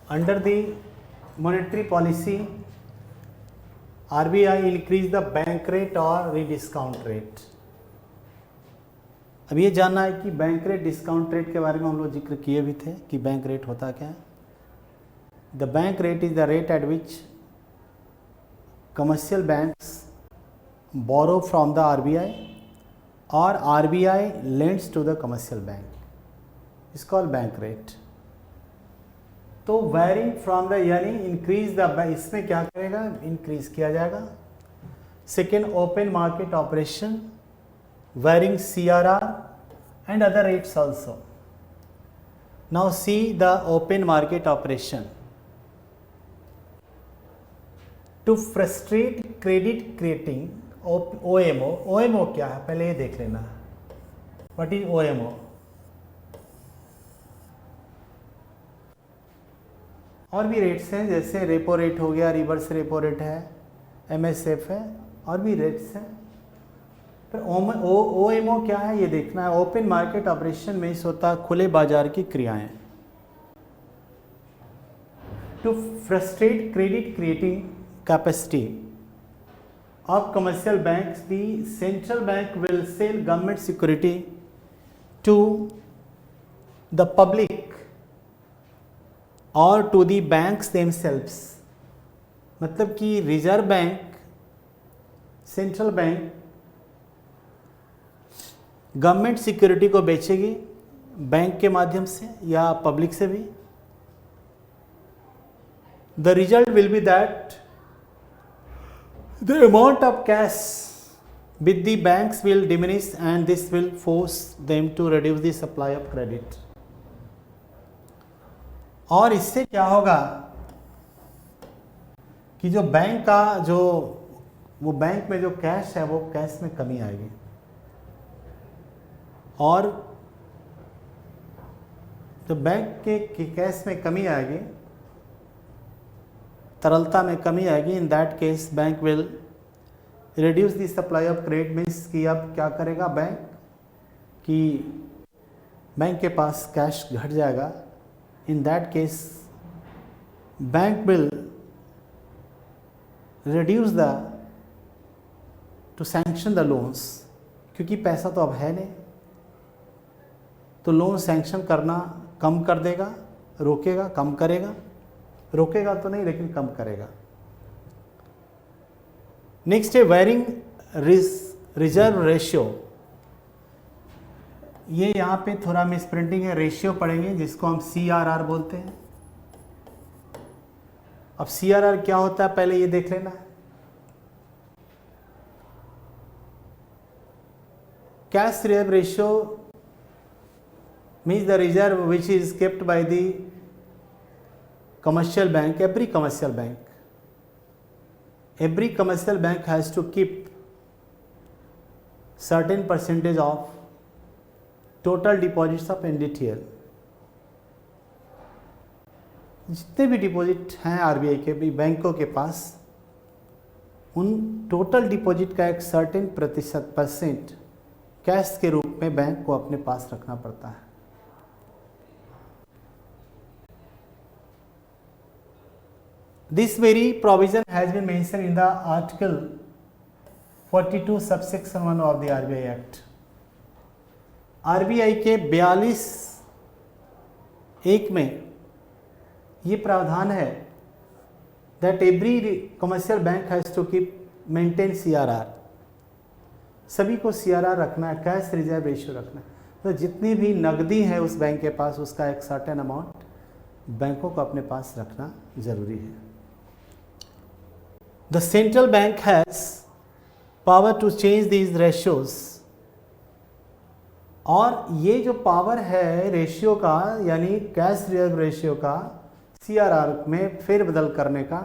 Under the monetary policy, RBI increase the bank rate or rediscount rate. अब ये जानना है कि बैंक रेट डिस्काउंट रेट के बारे में हम लोग जिक्र किए भी थे कि बैंक रेट होता क्या है. The bank rate is the rate at which commercial banks borrow from the RBI और RBI lends to the commercial bank. It's called bank rate. तो वेरिंग फ्रॉम द यानी इंक्रीज द, इसमें क्या करेगा, increase किया जाएगा. Second, open market operation, varying CRR and other rates also. Now see the open market operation. To frustrate credit creating, OMO. OMO क्या है पहले ये देख लेना. What is OMO? और भी रेट्स हैं जैसे रेपो रेट हो गया, रिवर्स रेपो रेट है, MSF है, और भी रेट्स हैं. फिर OMO क्या है ये देखना है. ओपन मार्केट ऑपरेशन में इस होता है खुले बाजार की क्रियाएं. To frustrate credit creating capacity of commercial banks, the central bank will sell government security to the public or to the banks themselves. मतलब कि reserve bank, central bank government security को बेचेगी बैंक के माध्यम से या पब्लिक से भी. The result will be that the amount of cash with the banks will diminish and this will force them to reduce the supply of credit. और इससे क्या होगा कि जो बैंक का जो वो बैंक में जो कैश है वो कैश में कमी आएगी और जो बैंक के कैश में कमी आएगी, तरलता में कमी आएगी. In that case bank will reduce the supply of credit. Means कि अब क्या करेगा बैंक कि बैंक के पास कैश घट जाएगा. In that case bank will reduce the two sanction the loans, क्योंकि पैसा तो अब है नहीं, तो लोन सैंक्शन करना कम कर देगा, रोकेगा, कम करेगा. रोकेगा तो नहीं लेकिन कम करेगा. नेक्स्ट है वेरिंग रिजर्व रेशियो. ये यहाँ पे थोड़ा मिस प्रिंटिंग है, रेशियो पढ़ेंगे जिसको हम CRR बोलते हैं. अब CRR क्या होता है पहले ये देख लेना. Cash reserve ratio means the reserve which is kept by the commercial bank. Every commercial bank has to keep certain percentage of total deposits of NDTL. जितने भी डिपॉजिट हैं RBI के भी बैंकों के पास, उन टोटल डिपॉजिट का एक सर्टेन % कैश के रूप में बैंक को अपने पास रखना पड़ता है. This very provision has been mentioned in the Article 42 subsection 1 of the RBI Act. RBI के 42(1) में ये प्रावधान है that every commercial bank has to maintain CRR. सभी को CRR रखना है, कैश रिजर्व रेशियो रखना है. तो जितनी भी नकदी है उस बैंक के पास उसका एक सर्टेन अमाउंट बैंकों को अपने पास रखना जरूरी है. The central bank has power to change these ratios. और ये जो पावर है रेशियो का यानी कैश रिजर्व रेशियो का CRR में फेरबदल करने का,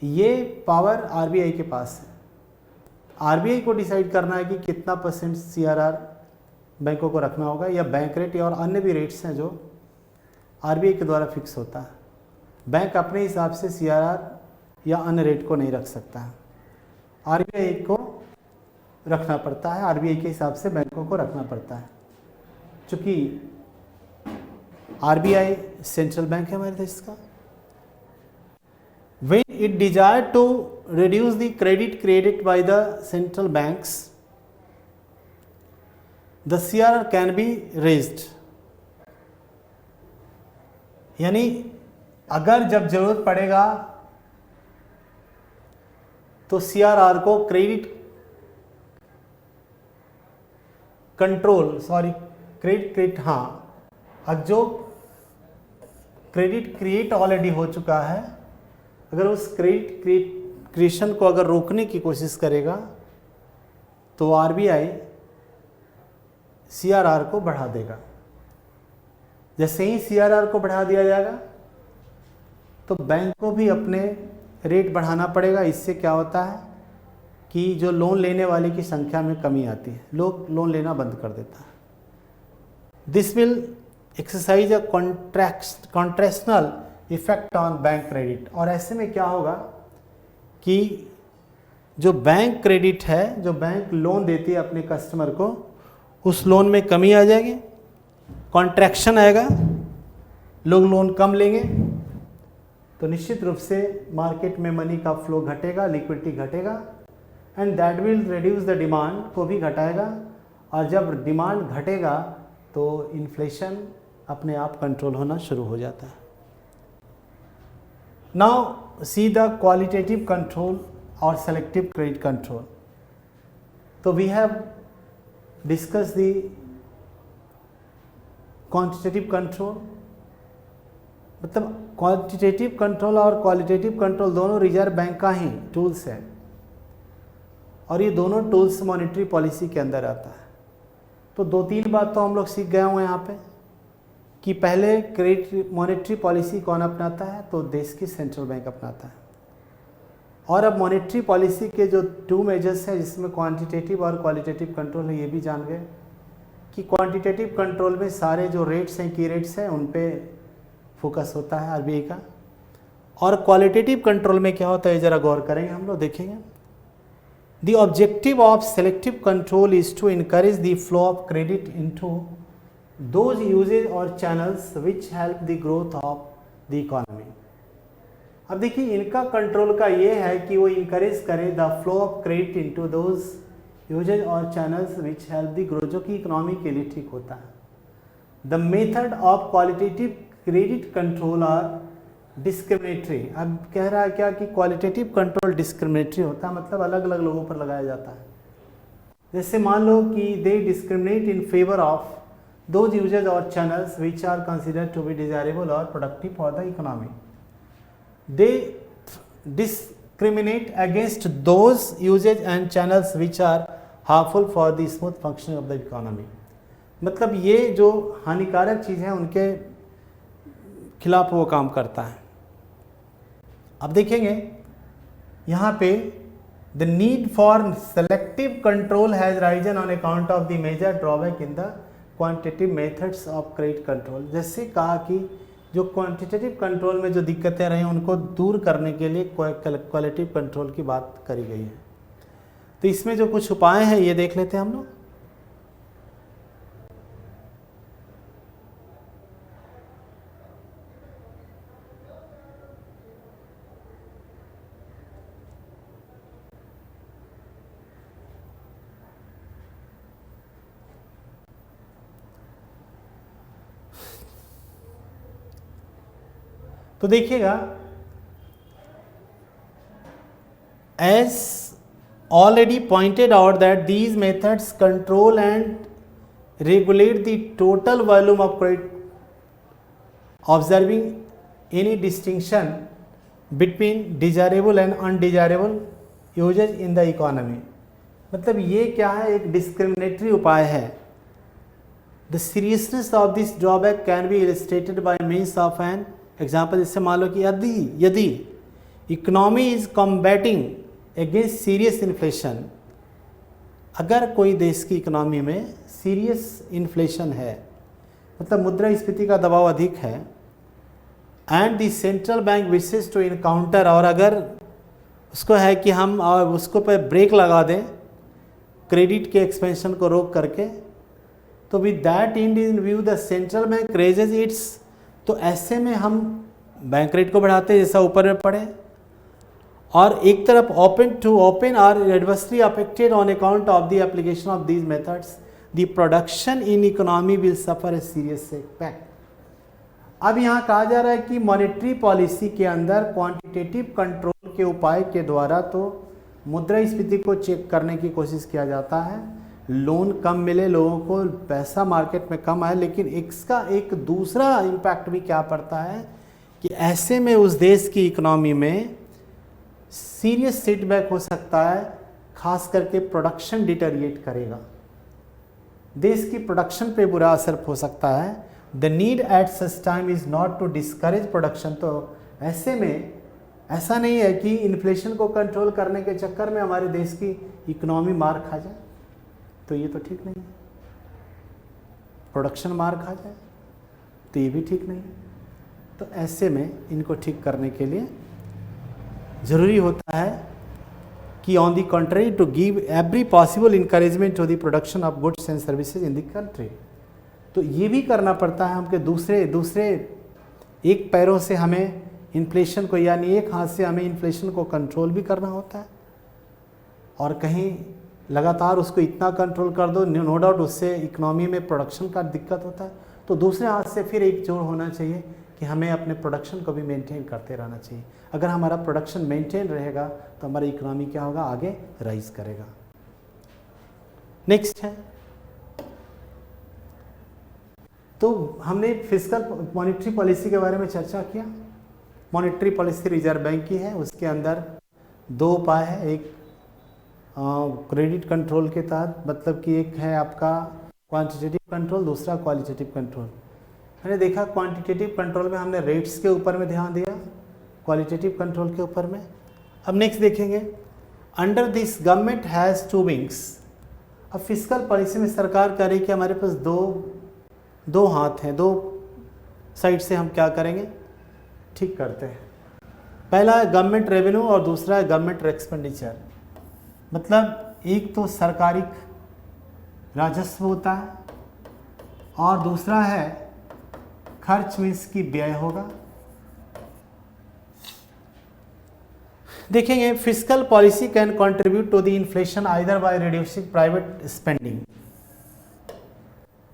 ये पावर RBI के पास है. RBI को डिसाइड करना है कि कितना % CRR बैंकों को रखना होगा, या बैंक रेट और अन्य भी रेट्स हैं जो RBI के द्वारा फिक्स होता है. बैंक अपने हिसाब से CRR या अन्य रेट को नहीं रख सकता है, RBI को रखना पड़ता है. RBI के हिसाब से बैंकों को रखना पड़ता है. चूँकि आरबीआई सेंट्रल बैंक है हमारे देश का। When it desired to reduce the credit created by the central banks, the CRR can be raised. यानी अगर जब जरूरत पड़ेगा तो CRR को क्रेडिट हाँ, अब जो क्रेडिट क्रिएट ऑलरेडी हो चुका है, अगर उस क्रेडिट क्रिएशन को अगर रोकने की कोशिश करेगा तो आरबीआई सीआरआर को बढ़ा देगा। जैसे ही सीआरआर को बढ़ा दिया जाएगा तो बैंक को भी अपने रेट बढ़ाना पड़ेगा। इससे क्या होता है कि जो लोन लेने वाले की संख्या में कमी आती है, लोग लोन लेना बंद कर देता है। This will exercise a contractional effect on bank credit. और ऐसे में क्या होगा कि जो बैंक क्रेडिट है, जो बैंक लोन देती है अपने कस्टमर को, उस लोन में कमी आ जाएगी, कॉन्ट्रैक्शन आएगा, लोग लोन कम लेंगे, तो निश्चित रूप से मार्केट में मनी का फ्लो घटेगा, लिक्विडिटी घटेगा, and that will reduce the demand को भी घटाएगा। और जब डिमांड घटेगा तो इन्फ्लेशन अपने आप कंट्रोल होना शुरू हो जाता है। Now see the qualitative control और सेलेक्टिव क्रेडिट कंट्रोल। तो we have discuss the quantitative control, मतलब क्वांटिटेटिव कंट्रोल और क्वालिटेटिव कंट्रोल दोनों रिजर्व बैंक का ही टूल्स है, और ये दोनों टूल्स मॉनेटरी पॉलिसी के अंदर आता है। तो 2-3 बात तो हम लोग सीख गए होंगे यहाँ पे कि पहले क्रेडिट मॉनेटरी पॉलिसी कौन अपनाता है, तो देश की सेंट्रल बैंक अपनाता है। और अब मॉनेटरी पॉलिसी के जो 2 मेजर्स हैं जिसमें क्वांटिटेटिव और क्वालिटेटिव कंट्रोल है, ये भी जान गए कि क्वांटिटेटिव कंट्रोल में सारे जो रेट्स हैं, की रेट्स हैं, उन पे फोकस होता है आरबीआई का। और क्वालिटेटिव कंट्रोल में क्या होता है, ज़रा गौर करेंगे, हम लोग देखेंगे। The objective of selective control is to encourage the flow of credit into those uses or channels which help the growth of the economy. अब देखिए, इनका कंट्रोल का ये है कि वो इंकरेज करे the flow of credit into those uses और channels which help the growth, जो कि इकोनॉमी के लिए ठीक होता है। The method of qualitative credit control are discriminatory. अब कह रहा है क्या कि क्वालिटेटिव कंट्रोल डिस्क्रिमिनेटरी होता है, मतलब अलग अलग लोगों पर लगाया जाता है। जैसे मान लो कि they discriminate in favour of those uses और channels which are considered to be desirable और productive for the economy. They discriminate against those uses and channels which are harmful for the smooth functioning of the economy. मतलब ये जो हानिकारक चीज़ है उनके खिलाफ वो काम करता है। अब देखेंगे यहाँ पे the need for selective control has risen on account of the major drawback in the quantitative methods of credit control. जैसे कहा कि जो क्वांटिटेटिव कंट्रोल में जो दिक्कतें रही उनको दूर करने के लिए क्वालिटेटिव कंट्रोल की बात करी गई है। तो इसमें जो कुछ उपाय हैं ये देख लेते हैं हम लोग। तो देखिएगा, as already pointed out that these methods control and regulate the total volume of credit, observing any distinction between desirable and undesirable usage in the economy। मतलब ये क्या है, एक डिस्क्रिमिनेटरी उपाय है। The seriousness of this drawback can be illustrated by means of an example. जैसे मान लो कि यदि economy is combating against serious inflation, अगर कोई देश की इकोनॉमी में सीरियस इन्फ्लेशन है, मतलब मुद्रास्फीति का दबाव अधिक है, and the central bank wishes to encounter, और अगर उसको है कि हम उसको पर ब्रेक लगा दें क्रेडिट के एक्सपेंशन को रोक करके, तो with that and in view the central bank raises it's तो ऐसे में हम बैंक रेट को बढ़ाते हैं जैसा ऊपर में पढ़े, और एक तरफ open are adversely affected on account of the application of these methods the production in economy will suffer a serious impact. अब यहाँ कहा जा रहा है कि मॉनेटरी पॉलिसी के अंदर क्वांटिटेटिव कंट्रोल के उपाय के द्वारा तो मुद्रास्फीति को चेक करने की कोशिश किया जाता है, लोन कम मिले लोगों को, पैसा मार्केट में कम आए, लेकिन इसका एक दूसरा इम्पैक्ट भी क्या पड़ता है कि ऐसे में उस देश की इकोनॉमी में सीरियस सेटबैक हो सकता है, खास करके प्रोडक्शन डिटेरिएट करेगा, देश की प्रोडक्शन पे बुरा असर हो सकता है। The need at such time is not to discourage production. तो ऐसे में ऐसा नहीं है कि इन्फ्लेशन को कंट्रोल करने के चक्कर में हमारे देश की इकोनॉमी मार खा जाए, तो ये तो ठीक नहीं है। प्रोडक्शन मार खा जाए तो ये भी ठीक नहीं है। तो ऐसे में इनको ठीक करने के लिए ज़रूरी होता है कि on the country to give every possible encouragement to the production of goods and services in the country. तो ये भी करना पड़ता है हमके दूसरे एक पैरों से हमें इन्फ्लेशन को, यानी एक हाथ से हमें इन्फ्लेशन को कंट्रोल भी करना होता है, और कहीं लगातार उसको इतना कंट्रोल कर दो नो डाउट उससे इकोनॉमी में प्रोडक्शन का दिक्कत होता है। तो दूसरे हाथ से फिर एक जोर होना चाहिए कि हमें अपने प्रोडक्शन को भी मेंटेन करते रहना चाहिए। अगर हमारा प्रोडक्शन मेंटेन रहेगा तो हमारी इकोनॉमी क्या होगा, आगे राइज करेगा। नेक्स्ट है, तो हमने फिस्कल मॉनेटरी पॉलिसी के बारे में चर्चा किया। मॉनेटरी पॉलिसी रिजर्व बैंक की है, उसके अंदर दो उपाय है, एक क्रेडिट कंट्रोल के तहत, मतलब कि एक है आपका क्वांटिटेटिव कंट्रोल, दूसरा क्वालिटेटिव कंट्रोल। मैंने देखा क्वांटिटेटिव कंट्रोल में हमने रेट्स के ऊपर में ध्यान दिया, क्वालिटेटिव कंट्रोल के ऊपर में। अब नेक्स्ट देखेंगे, under this government has two wings. अब फिस्कल पॉलिसी में सरकार कह रही कि हमारे पास दो हाथ हैं, दो साइड से हम क्या करेंगे, ठीक करते हैं। पहला है गवर्नमेंट रेवेन्यू और दूसरा है गवर्नमेंट एक्सपेंडिचर। मतलब एक तो सरकारी राजस्व होता है और दूसरा है खर्च मीन्स की व्यय होगा। देखेंगे fiscal policy can contribute to the inflation either by reducing private spending.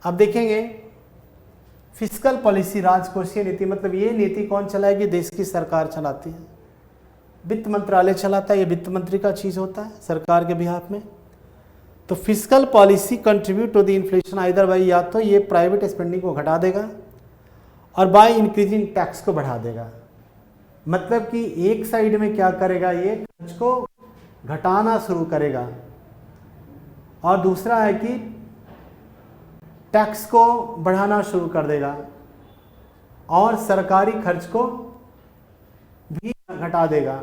अब देखेंगे फिस्कल पॉलिसी राजकोषीय नीति, मतलब ये नीति कौन चलाएगी, देश की सरकार चलाती है, वित्त मंत्रालय चलाता है, ये वित्त मंत्री का चीज होता है सरकार के बिहाफ में। तो fiscal policy contribute to the inflation either by, या तो ये प्राइवेट स्पेंडिंग को घटा देगा और बाय इंक्रीजिंग टैक्स को बढ़ा देगा। मतलब कि एक साइड में क्या करेगा, ये खर्च को घटाना शुरू करेगा, और दूसरा है कि टैक्स को बढ़ाना शुरू कर देगा और सरकारी खर्च को भी घटा देगा।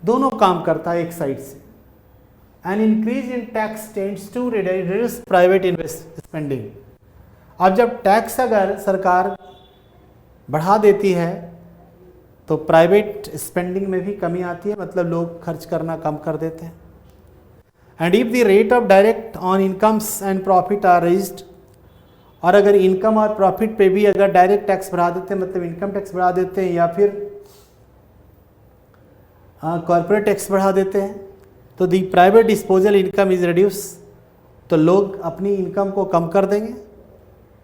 दोनों काम करता है एक साइड से। An increase in tax tends to reduce private spending. अब जब टैक्स अगर सरकार बढ़ा देती है तो प्राइवेट स्पेंडिंग में भी कमी आती है, मतलब लोग खर्च करना कम कर देते हैं। And if the rate of direct on incomes and profit are raised, और अगर इनकम और प्रॉफिट पे भी अगर डायरेक्ट टैक्स बढ़ा देते हैं, मतलब इनकम टैक्स बढ़ा देते हैं या फिर कॉर्पोरेट टैक्स बढ़ा देते हैं, तो the private disposal income is reduce, तो लोग अपनी इनकम को कम कर देंगे,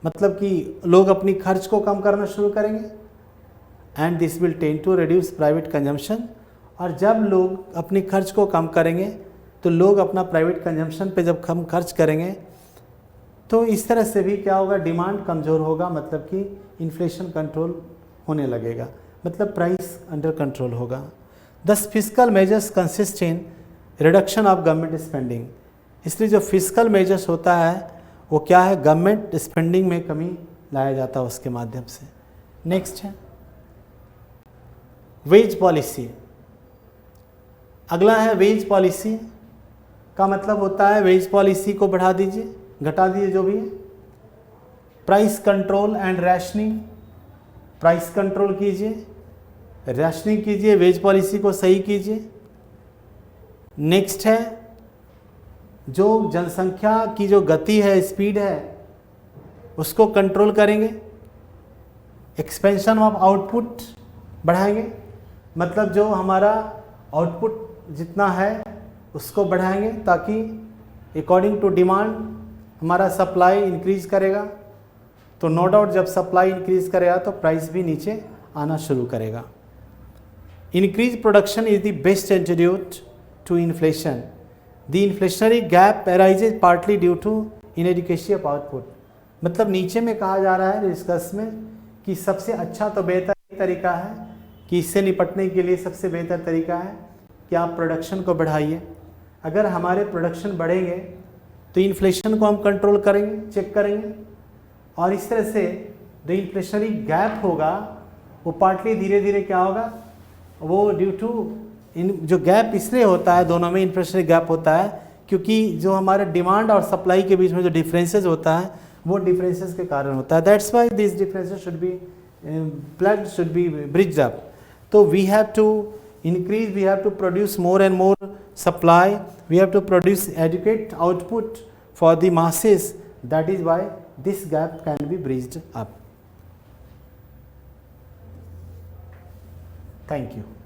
मतलब कि लोग अपनी खर्च को कम करना शुरू करेंगे। And this will tend to reduce private consumption, और जब लोग अपनी खर्च को कम करेंगे तो लोग अपना प्राइवेट कंजम्पशन पे जब कम खर्च करेंगे तो इस तरह से भी क्या होगा, डिमांड कमज़ोर होगा, मतलब कि इन्फ्लेशन कंट्रोल होने लगेगा, मतलब प्राइस अंडर कंट्रोल होगा। दस fiscal measures consist in reduction of government spending. इसलिए जो फिस्कल मेजर्स होता है वो क्या है, गवर्नमेंट स्पेंडिंग में कमी लाया जाता है उसके माध्यम से। नेक्स्ट है वेज पॉलिसी। अगला है वेज पॉलिसी का मतलब होता है वेज पॉलिसी को बढ़ा दीजिए, घटा दीजिए जो भी है। Price control and rationing, price control कीजिए, रैशनिंग कीजिए, वेज पॉलिसी को सही कीजिए। नेक्स्ट है जो जनसंख्या की जो गति है, स्पीड है, उसको कंट्रोल करेंगे, एक्सपेंशन ऑफ आउटपुट बढ़ाएंगे, मतलब जो हमारा आउटपुट जितना है उसको बढ़ाएंगे ताकि अकॉर्डिंग टू डिमांड हमारा सप्लाई इंक्रीज करेगा। तो नो डाउट जब सप्लाई इंक्रीज करेगा तो प्राइस भी नीचे आना शुरू करेगा। Increase production is the best antidote to inflation. The inflationary gap arises partly due to inadequacy of output. मतलब नीचे में कहा जा रहा है डिस्कस में कि सबसे अच्छा तो बेहतर तरीका है कि इससे निपटने के लिए सबसे बेहतर तरीका है कि आप प्रोडक्शन को बढ़ाइए। अगर हमारे प्रोडक्शन बढ़ेंगे तो इन्फ्लेशन को हम कंट्रोल करेंगे, चेक करेंगे, और इस तरह से जो इन्फ्लेशनरी गैप होगा वो पार्टली धीरे धीरे क्या होगा, वो ड्यू टू जो गैप इसलिए होता है, दोनों में इन्फ्लेशनरी गैप होता है क्योंकि जो हमारे डिमांड और सप्लाई के बीच में जो डिफरेंसेस होता है वो डिफरेंसेस के कारण होता है। That's why this differences should be plugged, should be bridged up. तो we have to increase, we have to produce more and more supply, we have to produce adequate output for the masses. That is why this gap can be bridged up. Thank you.